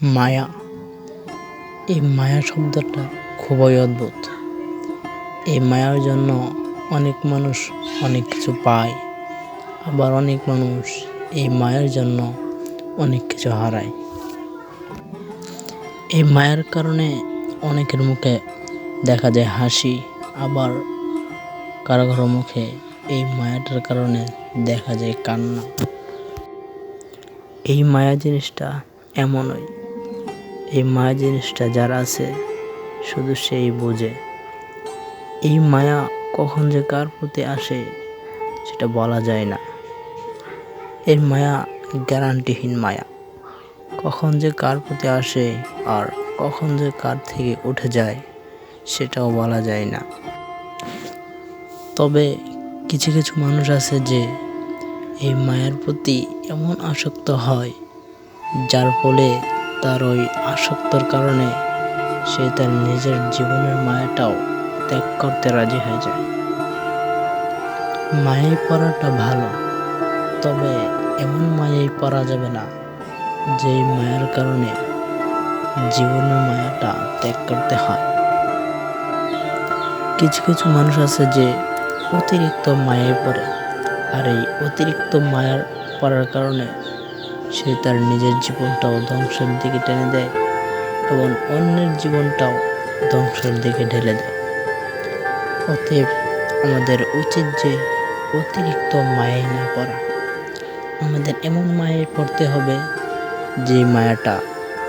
মায়া, এই মায়া শব্দটা খুবই অদ্ভুত। এই মায়ার জন্য অনেক মানুষ অনেক কিছু পায়, আবার অনেক মানুষ এই মায়ার জন্য অনেক কিছু হারায়। এই মায়ার কারণে অনেকের মুখে দেখা যায় হাসি, আবার কারো কারো মুখে এই মায়াটার কারণে দেখা যায় কান্না। এই মায়া জিনিসটা এমনই, এই মায়া জিনিসটা যার আছে শুধু সেই বোঝে। এই মায়া কখন যে কার প্রতি আসে সেটা বলা যায় না। এই মায়া গ্যারান্টিহীন মায়া, কখন যে কার প্রতি আসে আর কখন যে কার থেকে উঠে যায় সেটাও বলা যায় না। তবে কিছু কিছু মানুষ আছে যে এই মায়ার প্রতি এমন আসক্ত হয়, যার ফলে তার ওই আসক্তর কারণে সে তার নিজের জীবনের মায়াটাও ত্যাগ করতে রাজি হয়ে যায়। মায়ায় পড়াটা ভালো, তবে এমন মায়ায় পড়া যাবে না যেই মায়ার কারণে জীবনের মায়াটা ত্যাগ করতে হয়। কিছু কিছু মানুষ আছে যে অতিরিক্ত মায়ায় পড়ে, আর এই অতিরিক্ত মায়ার পড়ার কারণে সে তার নিজের জীবনটাও ধ্বংসের দিকে টেনে দেয় এবং অন্যের জীবনটাও ধ্বংসের দিকে ঢেলে দেয়। অতএব আমাদের উচিত যে অতিরিক্ত মায়ায় না পড়া, আমাদের এমন মায়ায় পড়তে হবে যে মায়াটা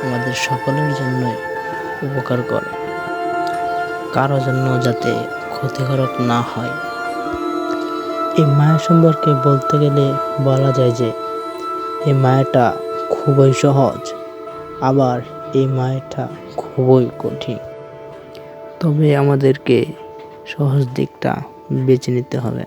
আমাদের সকলের জন্যই উপকার করে, কারো জন্য যাতে ক্ষতিকারক না হয়। এই মায়া সম্পর্কে বলতে গেলে বলা যায় যে এই মায়াটা খুবই সহজ, আবার এই মায়াটা খুবই কঠিন। তবে আমাদেরকে সহজ দিকটা বেছে নিতে হবে।